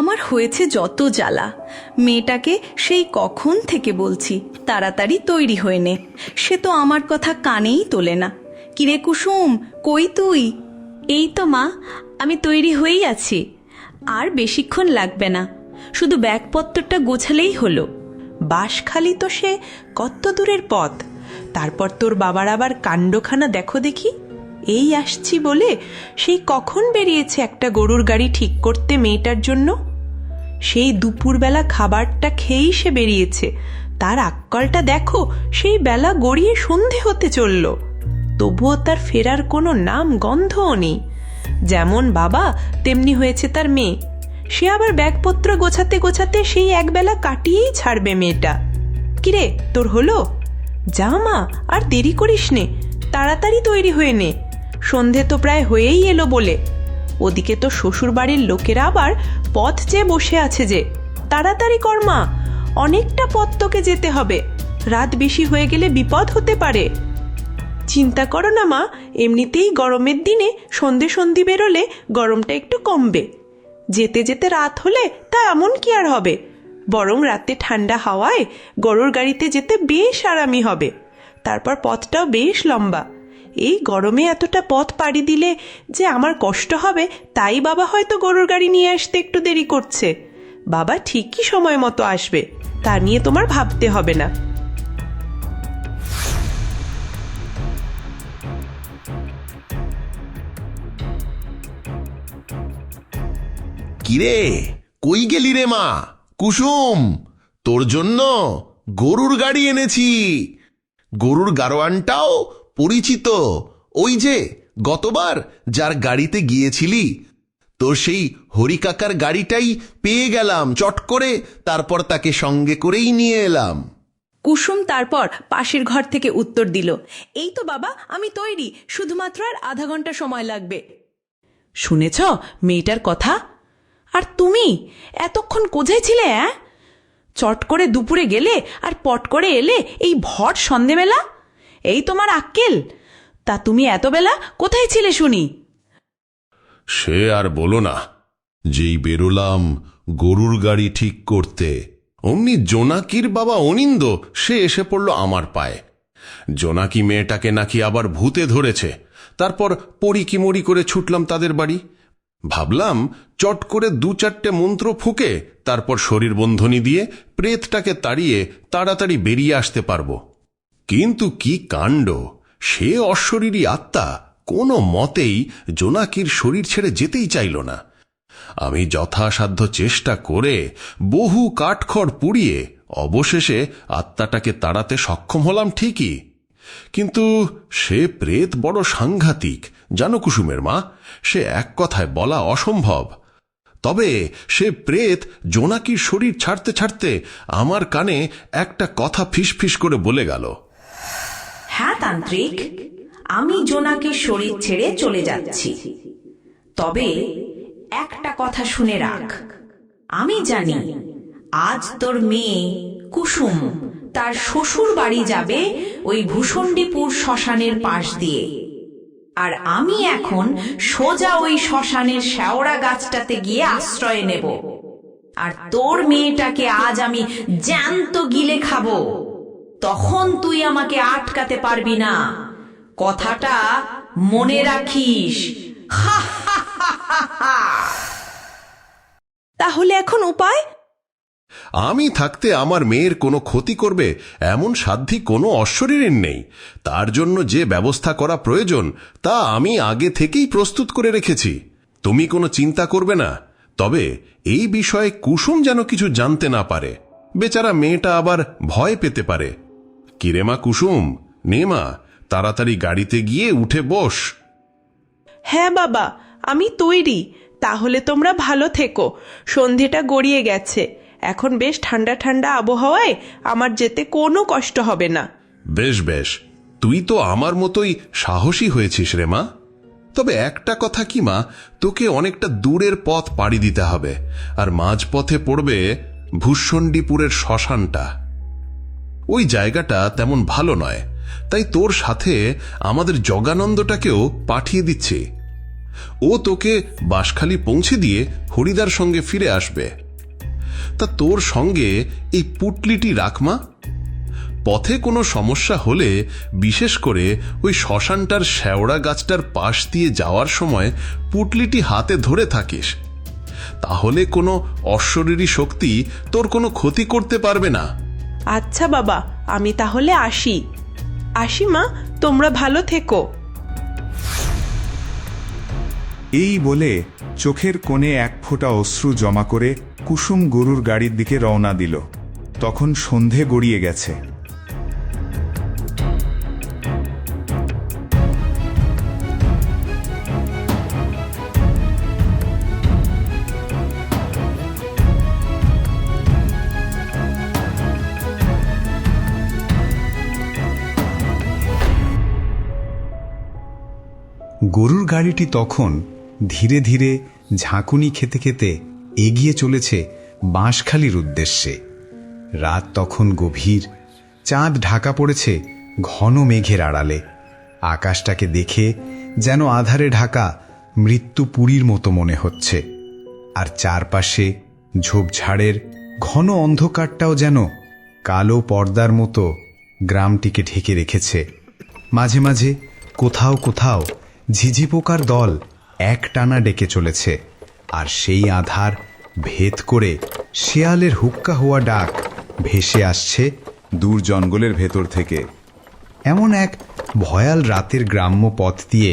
আমার হয়েছে যত জ্বালা। মেয়েটাকে সেই কখন থেকে বলছি তাড়াতাড়ি তৈরি হয়ে নে, সে তো আমার কথা কানেই তোলে না। কিরে কুসুম, কই তুই? এই তো মা, আমি তৈরি হয়েই আছি। আর বেশিক্ষণ লাগবে না, শুধু ব্যাগপত্রটা গোছালেই হলো। বাঁশখালী তো সে কত দূরের পথ। তারপর তোর বাবার আবার কাণ্ডখানা দেখো দেখি। এই আসছি বলে সেই কখন বেরিয়েছে একটা গরুর গাড়ি ঠিক করতে মেয়েটার জন্য। সেই দুপুরবেলা খাবারটা খেয়েই সে বেরিয়েছে। তার আক্কলটা দেখো, সেই বেলা গড়িয়ে সন্ধে হতে চলল, তবুও তার ফেরার কোনো নাম গন্ধও নেই। যেমন বাবা তেমনি হয়েছে তার মেয়ে। সে আবার ব্যাগপত্র গোছাতে গোছাতে সেই একবেলা কাটিয়েই ছাড়বে মেয়েটা। কিরে, তোর হলো? যা মা, আর দেরি করিস নে, তাড়াতাড়ি তৈরি হয়ে নে, সন্ধে তো প্রায় হয়েই এলো বলে। ওদিকে তো শ্বশুর বাড়ির লোকেরা আবার পথ চেয়ে বসে আছে যে। তাড়াতাড়ি কর মা, অনেকটা পথ তোকে যেতে হবে, রাত বেশি হয়ে গেলে বিপদ হতে পারে। চিন্তা করো না মা, এমনিতেই গরমের দিনে সন্ধে সন্ধি বেরোলে গরমটা একটু কমবে। যেতে যেতে রাত হলে তা এমন কি আর হবে, বরং রাতে ঠান্ডা হাওয়ায় গরুর গাড়িতে যেতে বেশ আরামই হবে। তারপর পথটাও বেশ লম্বা। এই গরমে এতটা পথ পাড়ি দিলে যে আমার কষ্ট হবে, তাই বাবা হয়তো গরুর গাড়ি নিয়ে আসতে একটু দেরি করছে। বাবা ঠিকই সময় মতো আসবে, তা নিয়ে তোমার ভাবতে হবে না। কিরে, কই গেলি রে মা? কুসুম, তোর জন্য গরুর গাড়ি এনেছি। গরুর গাড়োয়ানটাও পরিচিত, ওই যে গতবার যার গাড়িতে গিয়েছিলি, তোর সেই হরিকাকার গাড়িটাই পেয়ে গেলাম চট করে, তারপর তাকে সঙ্গে করেই নিয়ে এলাম। কুসুম তারপর পাশের ঘর থেকে উত্তর দিল, এই তো বাবা, আমি তৈরি, শুধুমাত্র আর আধা ঘন্টা সময় লাগবে। শুনেছ মেয়েটার কথা? আর তুমি এতক্ষণ কোথায় ছিলে? চট করে দুপুরে গেলে আর পট করে এলে এই ভর সন্ধেবেলা? এই তোমার আক্কেল? তা তুমি এত বেলা কোথায় ছিলে শুনি? সে আর বলো না, যেই বেরোলাম গরুর গাড়ি ঠিক করতে, অমনি জোনাকির বাবা অনিন্দ সে এসে পড়ল আমার পায়ে। জোনাকি মেয়েটাকে নাকি আবার ভূতে ধরেছে। তারপর পড়িকিমড়ি করে ছুটলাম তাদের বাড়ি। ভাবলাম চট করে 2-4টে মন্ত্র ফুঁকে তারপর শরীর বন্ধনী দিয়ে প্রেতটাকে তাড়িয়ে তাড়াতাড়ি বেরিয়ে আসতে পারবো। কিন্তু কি কাণ্ড, সে অশরীরী আত্মা কোনো মতেই জোনাকির শরীর ছেড়ে যেতেই চাইল না। আমি যথাসাধ্য চেষ্টা করে বহু কাঠখড় পুড়িয়ে অবশেষে আত্মাটাকে তাড়াতে সক্ষম হলাম ঠিকই, কিন্তু সে প্রেত বড় সাংঘাতিক জানো কুসুমের মা, সে এক কথায় বলা অসম্ভব। তবে সে প্রেত জোনাকির শরীর ছাড়তে ছাড়তে আমার কানে একটা কথা ফিসফিস করে বলে গেল, হ্যাঁ তান্ত্রিক, আমি জোনাকির শরীর ছেড়ে চলে যাচ্ছি, তবে একটা কথা শুনে রাখ। আমি জানি আজ তোর মেয়ে কুসুম তার শ্বশুর বাড়ি যাবে ওই ভূষণ্ডীপুর শ্মশানের পাশ দিয়ে, আর আমি এখন সোজা ওই শ্মশানের শেওড়া গাছটাতে গিয়ে আশ্রয় নেব, আর তোর মেয়েটাকে আজ আমি জ্যান্ত গিলে খাবো। তখন তুই আমাকে আটকাতে পারবি না, কথাটা মনে রাখিস। তাহলে এখন উপায়? আমি থাকতে আমার মেয়ের কোনো ক্ষতি করবে এমন সাধ্যি কোনো অশরীরের নেই। তার জন্য যে ব্যবস্থা করা প্রয়োজন তা আমি আগে থেকেই প্রস্তুত করে রেখেছি, তুমি কোনো চিন্তা করবে না। তবে এই বিষয়ে কুসুম যেন কিছু জানতে না পারে, বেচারা মেয়েটা আবার ভয় পেতে পারে। কিরে মা কুসুম, নে মা, তাড়াতাড়ি গাড়িতে গিয়ে উঠে বস। হ্যাঁ বাবা, আমি তৈরি। তাহলে তোমরা ভালো থেকো, সন্ধেটা গড়িয়ে গেছে, এখন বেশ ঠান্ডা ঠান্ডা আবহাওয়ায় আমার যেতে কোনো কষ্ট হবে না। বেশ বেশ, তুই তো আমার মতোই সাহসী হয়েছিস রে মা। তবে একটা কথা কি মা, তোকে অনেকটা দূরের পথ পাড়ি দিতে হবে, আর মাঝপথে পড়বে ভূষণ্ডীপুরের শ্মশানটা। ওই জায়গাটা তেমন ভালো নয়, তাই তোর সাথে আমাদের জগানন্দটাকেও পাঠিয়ে দিচ্ছি। ও তোকে বাঁশখালী পৌঁছে দিয়ে হরিদার সঙ্গে ফিরে আসবে। তা তোর সঙ্গে এই পুটলিটি রাখমা। পথে কোনো সমস্যা হলে, বিশেষ করে ওই শ্মশানটার শেওড়া গাছটার পাশ দিয়ে যাওয়ার সময় পুটলিটি হাতে ধরে থাকিস, তাহলে কোনো অশরীরী শক্তি তোর কোনো ক্ষতি করতে পারবে না। আচ্ছা বাবা, আমি তাহলে আসি। আসি মা, তোমরা ভালো থেকো। এই বলে চোখের কোণে এক ফোঁটা অশ্রু জমা করে কুসুম গরুর গাড়ির দিকে রওনা দিল। তখন সন্ধে গড়িয়ে গেছে। গরুর গাড়িটি তখন ধীরে ধীরে ঝাঁকুনি খেতে খেতে এগিয়ে চলেছে বাঁশখালীর উদ্দেশ্যে। রাত তখন গভীর, চাঁদ ঢাকা পড়েছে ঘন মেঘের আড়ালে। আকাশটাকে দেখে যেন আধারে ঢাকা মৃত্যুপুরীর মতো মনে হচ্ছে, আর চারপাশে ঝোপঝাড়ের ঘন অন্ধকারটাও যেন কালো পর্দার মতো গ্রামটিকে ঢেকে রেখেছে। মাঝে মাঝে কোথাও কোথাও ঝিঝি পোকার দল এক টানা ডেকে চলেছে, আর সেই আধার ভেদ করে শেয়ালের হুক্কা হওয়া ডাক ভেসে আসছে দূর জঙ্গলের ভেতর থেকে। এমন এক ভয়াল রাতের গ্রাম্য পথ দিয়ে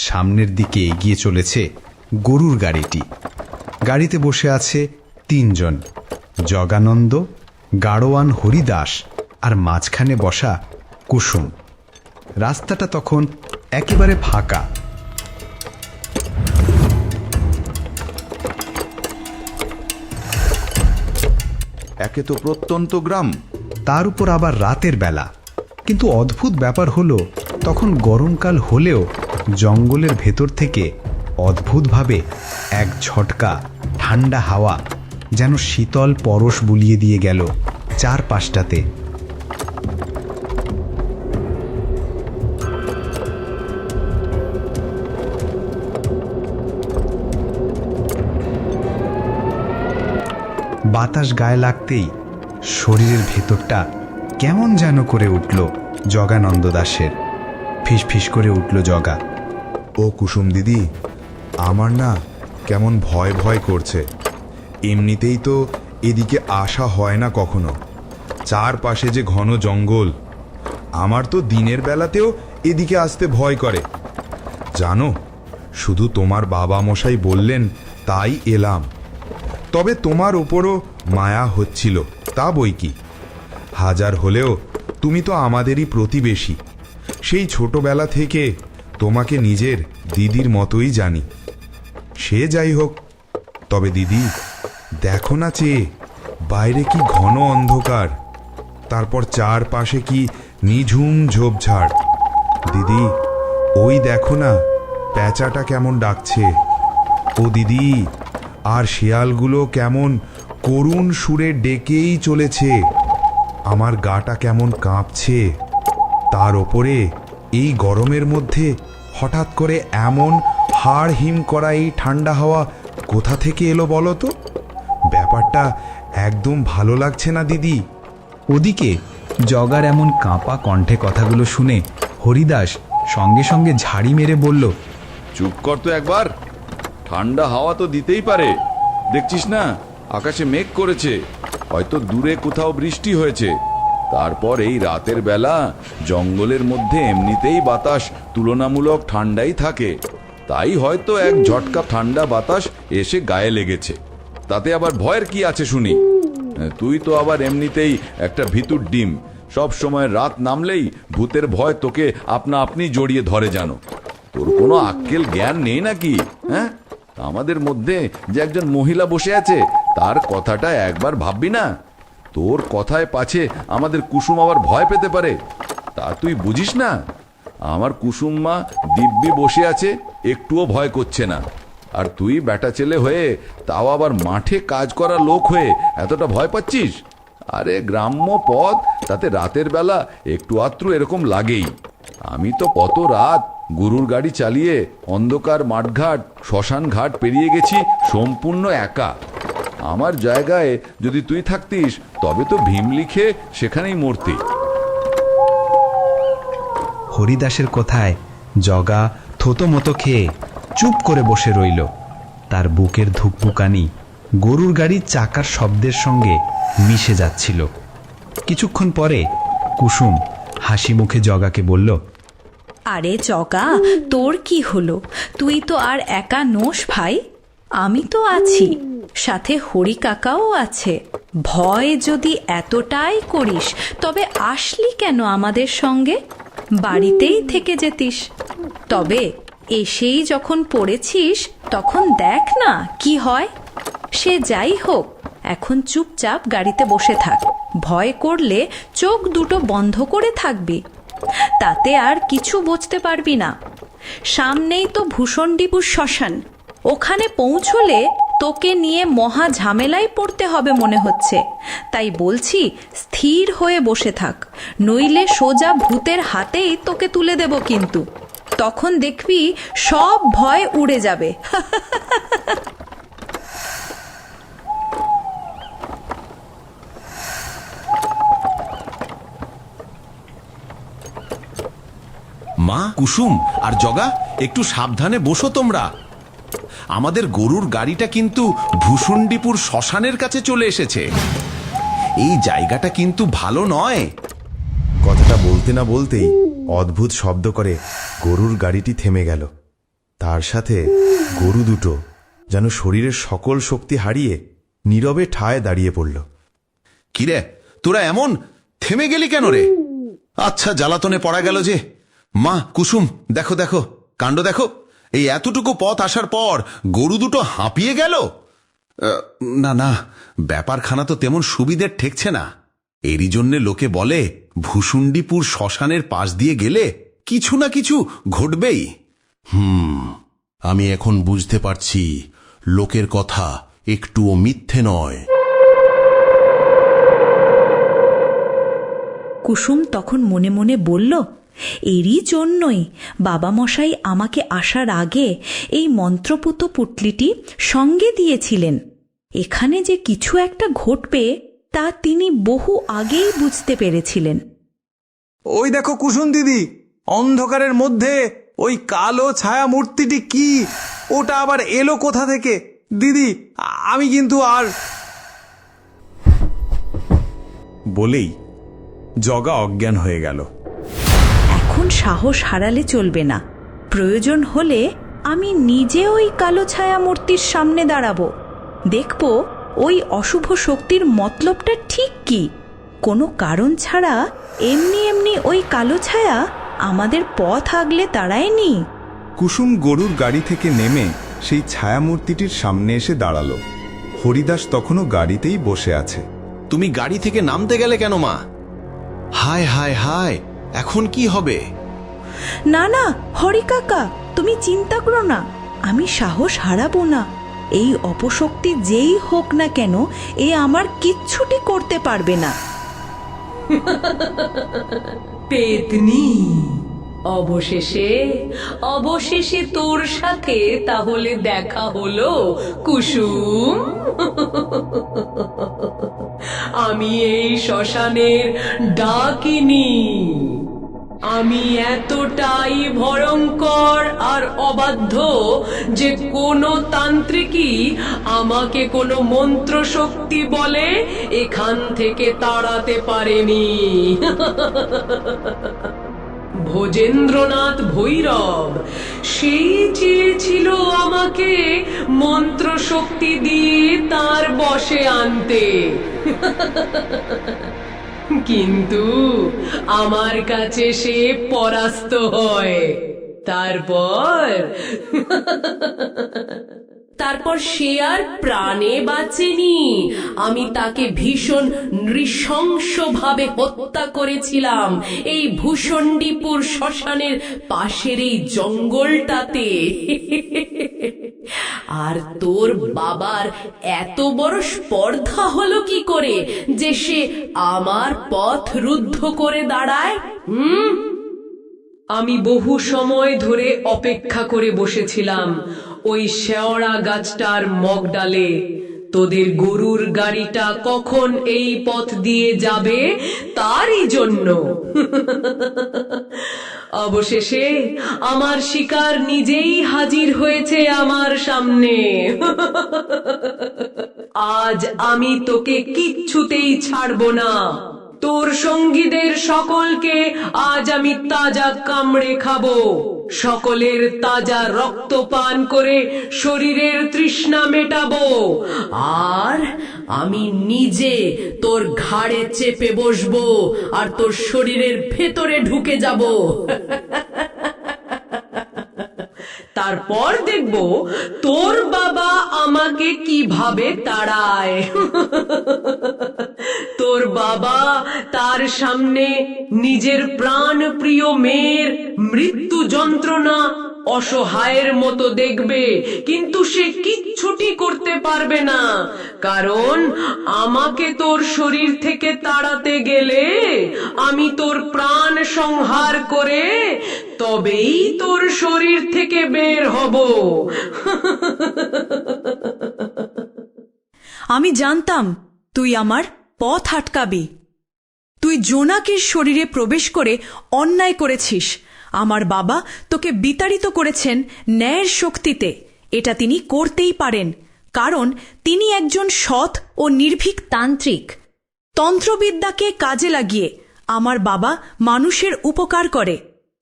সামনের দিকে এগিয়ে চলেছে গরুর গাড়িটি। গাড়িতে বসে আছে তিনজন, জগানন্দ, গাড়োয়ান হরিদাস আর মাঝখানে বসা কুসুম। রাস্তাটা তখন একেবারে ফাঁকা। একে তো প্রত্যন্ত গ্রাম, তার উপর আবার রাতের বেলা। কিন্তু অদ্ভুত ব্যাপার হলো, তখন গরমকাল হলেও জঙ্গলের ভেতর থেকে অদ্ভুতভাবে এক ঝটকা ঠান্ডা হাওয়া যেন শীতল পরশ বুলিয়ে দিয়ে গেল চারপাশটাতে। বাতাস গায়ে লাগতেই শরীরের ভেতরটা কেমন যেন করে উঠল জগানন্দ দাসের। ফিসফিস করে উঠল জগা। ও কুসুম দিদি, আমার না কেমন ভয় ভয় করছে। এমনিতেই তো এদিকে আসা হয় না কখনো, চারপাশে যে ঘন জঙ্গল। আমার তো দিনের বেলাতেও এদিকে আসতে ভয় করে। জানো, শুধু তোমার বাবা মশাই বললেন তাই এলাম। তবে তোমার ওপরও মায়া হচ্ছিল, তা বই কি। হাজার হলেও তুমি তো আমাদেরই প্রতিবেশী। সেই ছোটবেলা থেকে তোমাকে নিজের দিদির মতোই জানি। সে যাই হোক, তবে দিদি দেখো না চেয়ে, বাইরে কি ঘন অন্ধকার, তারপর চারপাশে কি নিঝুম ঝোপঝাড়। দিদি, ওই দেখো না প্যাঁচাটা কেমন ডাকছে। ও দিদি, আর শেয়ালগুলো কেমন করুণ সুরে ডেকেই চলেছে। আমার গাটা কেমন কাঁপছে। তার ওপরে এই গরমের মধ্যে হঠাৎ করে এমন হাড় হিম করা এই ঠান্ডা হাওয়া কোথা থেকে এলো বলো তো? ব্যাপারটা একদম ভালো লাগছে না দিদি। ওদিকে জগার এমন কাঁপা কণ্ঠে কথাগুলো শুনে হরিদাস সঙ্গে সঙ্গে ঝাড়ি মেরে বলল, চুপ কর তো একবার। ঠান্ডা হাওয়া তো দিতেই পারে, দেখছিস না আকাশে মেঘ করেছে, হয়তো দূরে কোথাও বৃষ্টি হয়েছে। তারপর এই রাতের বেলা জঙ্গলের মধ্যে এমনিতেই বাতাস তুলনামূলক ঠান্ডাই থাকে, তাই হয়তো এক ঝটকা ঠান্ডা বাতাস এসে গায়ে লেগেছে। তাতে আবার ভয়ের কি আছে শুনি? তুই তো আবার এমনিতেই একটা ভিতুর ডিম, সব সময় রাত নামলেই ভূতের ভয় তোকে আপনা আপনি জড়িয়ে ধরে জানো। তোর কোনো আক্কেল জ্ঞান নেই নাকি? হ্যাঁ, আমাদের মধ্যে যে একজন মহিলা বসে আছে, তার কথাটা একবার ভাববি না? তোর কথায় পাছে আমাদের কুসুম আবার ভয় পেতে পারে, তা তুই বুঝিস না? আমার কুসুম মা দিব্যি বসে আছে, একটুও ভয় করছে না। আর তুই বেটা ছেলে হয়ে, তাও আবার মাঠে কাজ করা লোক হয়ে এতটা ভয় পাচ্ছিস? আরে গ্রাম্য পথ, তাতে রাতের বেলা একটু আত্রু এরকম লাগেই। আমি তো কত রাত গরুর গাড়ি চালিয়ে অন্ধকার মাঠঘাট শ্মশান ঘাট পেরিয়ে গেছি সম্পূর্ণ একা। আমার জায়গায় যদি তুই থাকতিস তবে তো ভীম লিখে সেখানেই মরতি। হরিদাসের কথায় জগা থতমতো খেয়ে চুপ করে বসে রইল। তার বুকের ধুকপুকানি গরুর গাড়ির চাকার শব্দের সঙ্গে মিশে যাচ্ছিল। কিছুক্ষণ পরে কুসুম হাসি মুখে জগাকে বলল, আরে জগা, তোর কি হলো? তুই তো আর একা নোস ভাই, আমি তো আছি, সাথে হরি কাকাও আছে। ভয় যদি এতটাই করিস তবে আসলি কেন আমাদের সঙ্গে? বাড়িতেই থেকে যেতিস। তবে এসেই যখন পড়েছিস তখন দেখ না কি হয়। সে যাই হোক, এখন চুপচাপ গাড়িতে বসে থাক। ভয় করলে চোখ দুটো বন্ধ করে থাকবি, তাতে আর কিছু বুঝতে পারবি না। সামনেই তো ভূষণডিপুর শ্মশান, ওখানে পৌঁছলে তোকে নিয়ে মহা ঝামেলায় পড়তে হবে মনে হচ্ছে। তাই বলছি স্থির হয়ে বসে থাক, নইলে সোজা ভূতের হাতেই তোকে তুলে দেব কিন্তু। তখন দেখবি সব ভয় উড়ে যাবে। মা, কুসুম আর জগা, একটু সাবধানে বসো তোমরা। আমাদের গরুর গাড়িটা কিন্তু ভূষণডিপুর শ্মশানের কাছে চলে এসেছে। এই জায়গাটা কিন্তু ভালো নয়। কথাটা বলতে না বলতেই অদ্ভুত শব্দ করে গরুর গাড়িটি থেমে গেল। তার সাথে গরু দুটো যেন শরীরের সকল শক্তি হারিয়ে নীরবে ঠায় দাঁড়িয়ে পড়ল। কিরে, তোরা এমন থেমে গেলি কেন রে? আচ্ছা, জ্বালাতনে পড়া গেল যে। মা, কুসুম, দেখো দেখো, কাণ্ড দেখো। এই এতটুকু পথ আসার পর গরু দুটো হাঁপিয়ে গেল। না না, ব্যাপারখানা তো তেমন সুবিধের ঠেকছে না। এরই জন্যে লোকে বলে ভূষণডিপুর শ্মশানের পাশ দিয়ে গেলে কিছু না কিছু ঘটবেই। আমি এখন বুঝতে পারছি লোকের কথা একটুও মিথ্যে নয়। কুসুম তখন মনে মনে বলল, এরই জন্যই বাবা মশাই আমাকে আসার আগে এই মন্ত্রপুত পুটলিটি সঙ্গে দিয়েছিলেন। এখানে যে কিছু একটা ঘটবে তা তিনি বহু আগেই বুঝতে পেরেছিলেন। ওই দেখো কুসুম দিদি, অন্ধকারের মধ্যে ওই কালো ছায়া মূর্তিটি কি? ওটা আবার এলো কোথা থেকে? দিদি, আমি কিন্তু আর। বলেই জগা অজ্ঞান হয়ে গেল। এখন সাহস হারালে চলবে না। প্রয়োজন হলে আমি নিজে ওই কালো ছায়া মূর্তির সামনে দাঁড়াবো, দেখব ওই অশুভ শক্তির মতলবটা ঠিক কি। কোনো কারণ ছাড়া এমনি এমনি ওই কালো ছায়া আমাদের পথ আগলে দাঁড়ায়নি। কুসুম গরুর গাড়ি থেকে নেমে সেই ছায়ামূর্তিটির সামনে এসে দাঁড়ালো। হরিদাস তখনও গাড়িতেই বসে আছে। তুমি গাড়ি থেকে নামতে গেলে কেন মা? হায় হায় হায়, এখন কি হবে? না না হরি কাকা, তুমি চিন্তা করো না, আমি সাহস হারাবো না। এই অপশক্তি যেই হোক না কেন, এ আমার কিচ্ছুটি করতে পারবে না। পেতনি, অবশেষে তোর সাথে তাহলে দেখা হলো কুসুম। আমি এই শ্মশানের ডাকিনি। আমি এতটাই ভয়ঙ্কর আর অবাধ্য যে কোনো তান্ত্রিকই আমাকে কোনো মন্ত্র শক্তি বলে এখান থেকে তাড়াতে পারেনি। ভোজেন্দ্রনাথ ভৈরব সেই চেয়েছিল আমাকে মন্ত্র শক্তি দিয়ে তার বশে আনতে, কিন্তু আমার কাছে সে পরাস্ত হয়। তারপর সে আর প্রাণে বাঁচেনি। আমি তাকে ভীষণ নৃশংসভাবে হত্যা করেছিলাম এই ভূষণডিপুর শ্মশানের পাশের এই জঙ্গলটাতে। আর তোর বাবার এত বড় স্পর্ধা হলো কি করে যে সে আমার পথ রুদ্ধ করে দাঁড়ায়? আমি বহু সময় ধরে অপেক্ষা করে বসেছিলাম ওই শেওড়া গাছটার মগডালে। তোদের গরুর গাড়িটা কখন এই পথ দিয়ে যাবে তারই জন্য। অবশেষে আমার শিকার নিজেই হাজির হয়েছে আমার সামনে। আজ আমি তোকে কিচ্ছুতেই ছাড়বো না। তোর সঙ্গীদের সকলকে আজ আমি তাজা কামড়ে খাবো। সকলের তাজা রক্ত পান করে শরীরের তৃষ্ণা মেটাবো। আর আমি নিজে তোর ঘাড়ে চেপে বসবো আর তোর শরীরের ভেতরে ঢুকে যাব। তারপর দেখব তোর বাবা আমাকে কিভাবে তাড়ায়। তোর বাবা তার সামনে নিজের প্রাণ প্রিয় মেয়ের মৃত্যু যন্ত্রণা অসহায়ের মতো দেখবে, কিন্তু সে কিচ্ছুটি করতে পারবে না, কারণ আমাকে তোর শরীর থেকে তাড়াতে গেলে আমি তোর প্রাণ সংহার করে তবেই তোর শরীর থেকে বের হব। আমি জানতাম তুই আমার পথ আটকাবি। তুই জোনাকির শরীরে প্রবেশ করে অন্যায় করেছিস। আমার বাবা তোকে বিতাড়িত করেছেন ন্যায়ের শক্তিতে। এটা তিনি করতেই পারেন, কারণ তিনি একজন সৎ ও নির্ভীক তান্ত্রিক। তন্ত্রবিদ্যাকে কাজে লাগিয়ে আমার বাবা মানুষের উপকার করে,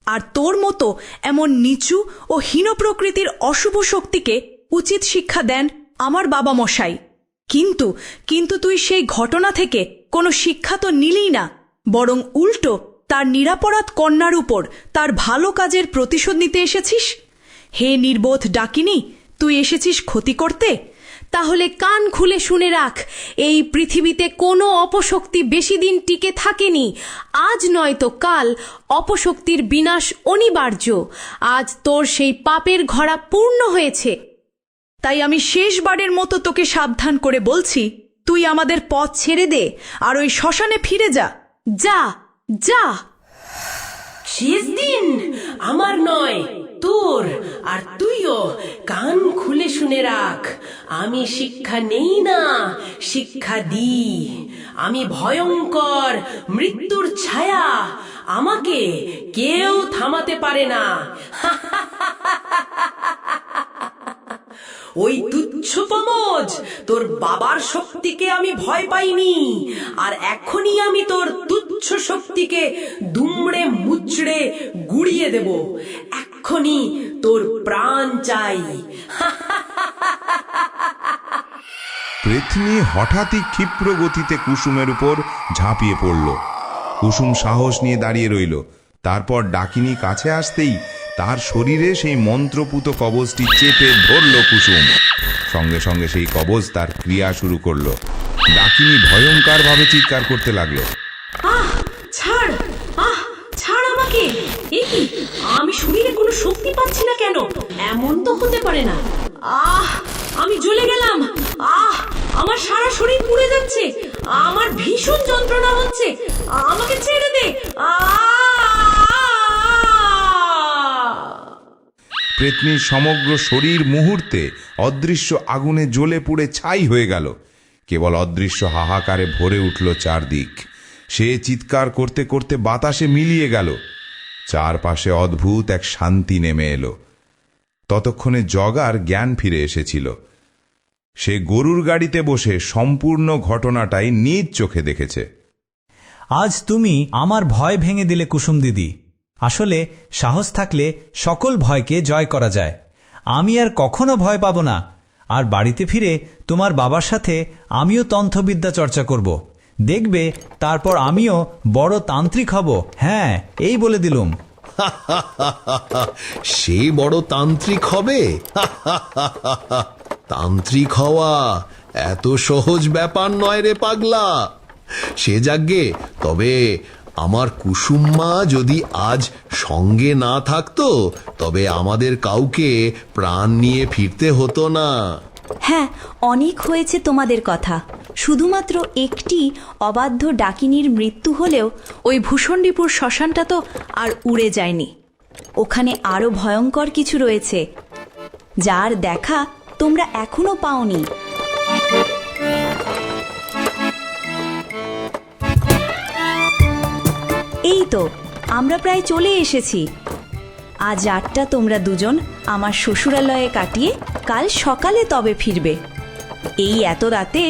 আর তোর মতো এমন নিচু ও হীন প্রকৃতির অশুভ শক্তিকে উচিত শিক্ষা দেন আমার বাবা মশাই। কিন্তু তুই সেই ঘটনা থেকে কোনো শিক্ষা তো নিলি না, বরং উল্টো তার নিরাপরাধ কন্যার উপর তার ভালো কাজের প্রতিশোধ নিতে এসেছিস। হে নির্বোধ ডাকিনী, তুই এসেছিস ক্ষতি করতে? তাহলে কান খুলে শুনে রাখ, এই পৃথিবীতে কোনো অপশক্তি বেশি দিন টিকে থাকেনি। আজ নয়তো কাল অপশক্তির বিনাশ অনিবার্য। আজ তোর সেই পাপের ঘড়া পূর্ণ হয়েছে। তাই আমি শেষবারের মতো তোকে সাবধান করে বলছি, তুই আমাদের পথ ছেড়ে দে আর ওই শ্মশানে ফিরে যা। যা যা। শেষ দিন আমার নয়, তোর। আর তুইও কান খুলে শুনে রাখ, আমি শিক্ষা নেই না, শিক্ষা দিই। আমি ভয়ঙ্কর মৃত্যুর ছায়া, আমাকে কেউ থামাতে পারে না। ওই তুচ্ছ পমজ, তোর বাবার শক্তিকে আমি ভয় পাইনি, আর এখনই আমি তোর তুচ্ছ শক্তিকে দুমড়ে মুচড়ে গুড়িয়ে দেব। এক্ষুনি তোর প্রাণ চাই। পৃথ্বী হঠাৎই ক্ষিপ্র গতিতে কুসুমের উপর ঝাঁপিয়ে পড়ল। কুসুম সাহস নিয়ে দাঁড়িয়ে রইল। তারপর ডাকিনী কাছে আসতেই তার শরীরে সেই মন্ত্রপুত কবচটি চেপে ধরল কুসুম। সঙ্গে সঙ্গে সেই কবচ তার ক্রিয়া শুরু করলো। ডাকিনী ভয়ঙ্কর ভাবে চিৎকার করতে লাগলো। ছাড়, ছাড় আমাকে। এ কি, আমি শরীরে কোনো শক্তি পাচ্ছি না কেন? এমন তো হতে পারে না। আমি জ্বলে গেলাম। আমার সারা শরীর পুড়ে যাচ্ছে। আমার ভীষণ যন্ত্রণা হচ্ছে। আমাকে ছেড়ে দে। প্রেতনীর সমগ্র শরীর মুহূর্তে অদৃশ্য আগুনে জ্বলে পুড়ে ছাই হয়ে গেল। কেবল অদৃশ্য হাহাকারে ভরে উঠল চারদিক। সে চিৎকার করতে করতে বাতাসে মিলিয়ে গেল। চারপাশে অদ্ভুত এক শান্তি নেমে এলো। ততক্ষণে জগার জ্ঞান ফিরে এসেছিল। সে গরুর গাড়িতে বসে সম্পূর্ণ ঘটনাটাই নিজ চোখে দেখেছে। আজ তুমি আমার ভয় ভেঙে দিলে কুসুম দিদি। আসলে সাহস থাকলে সকল ভয়কে জয় করা যায়। আমি আর কখনো ভয় পাব না। আর বাড়িতে ফিরে তোমার বাবার সাথে আমিও তন্ত্রবিদ্যা চর্চা করব। দেখবে তারপর আমিও বড় তান্ত্রিক হব। হ্যাঁ, এই বলে দিলুম। সে বড় তান্ত্রিক হবে? তান্ত্রিক হওয়া এত সহজ ব্যাপার নয় রে পাগলা। সে যাগ্গে, তবে আমার কুসুম্মা যদি আজ সঙ্গে না থাকতো, তবে আমাদের কাউকে প্রাণ নিয়ে ফিরতে হতো না। হ্যাঁ, অনেক হয়েছে তোমাদের কথা। শুধুমাত্র একটি অবাধ্য ডাকিনীর মৃত্যু হলেও ওই ভূষণ্ডীপুর শ্মশানটা তো আর উড়ে যায়নি। ওখানে আরো ভয়ঙ্কর কিছু রয়েছে, যার দেখা তোমরা এখনো পাওনি। এই তো আমরা প্রায় চলে এসেছি। আজ রাতটা তোমরা দুজন আমার শ্বশুরালয়ে কাটিয়ে কাল সকালে তবে ফিরবে। এই এত রাতে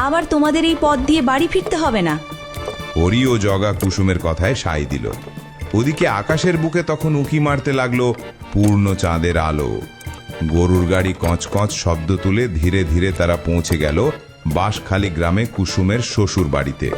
আবার তোমাদের এই পথ দিয়ে বাড়ি ফিরতে হবে না। হরি ও জগা কুসুমের কথায় সায় দিল। ওদিকে আকাশের বুকে তখন উঁকি মারতে লাগলো পূর্ণ চাঁদের আলো। গরুর গাড়ি কঁচ শব্দ তুলে ধীরে ধীরে তারা পৌঁছে গেল বাঁশখালী গ্রামে কুসুমের শ্বশুর বাড়িতে।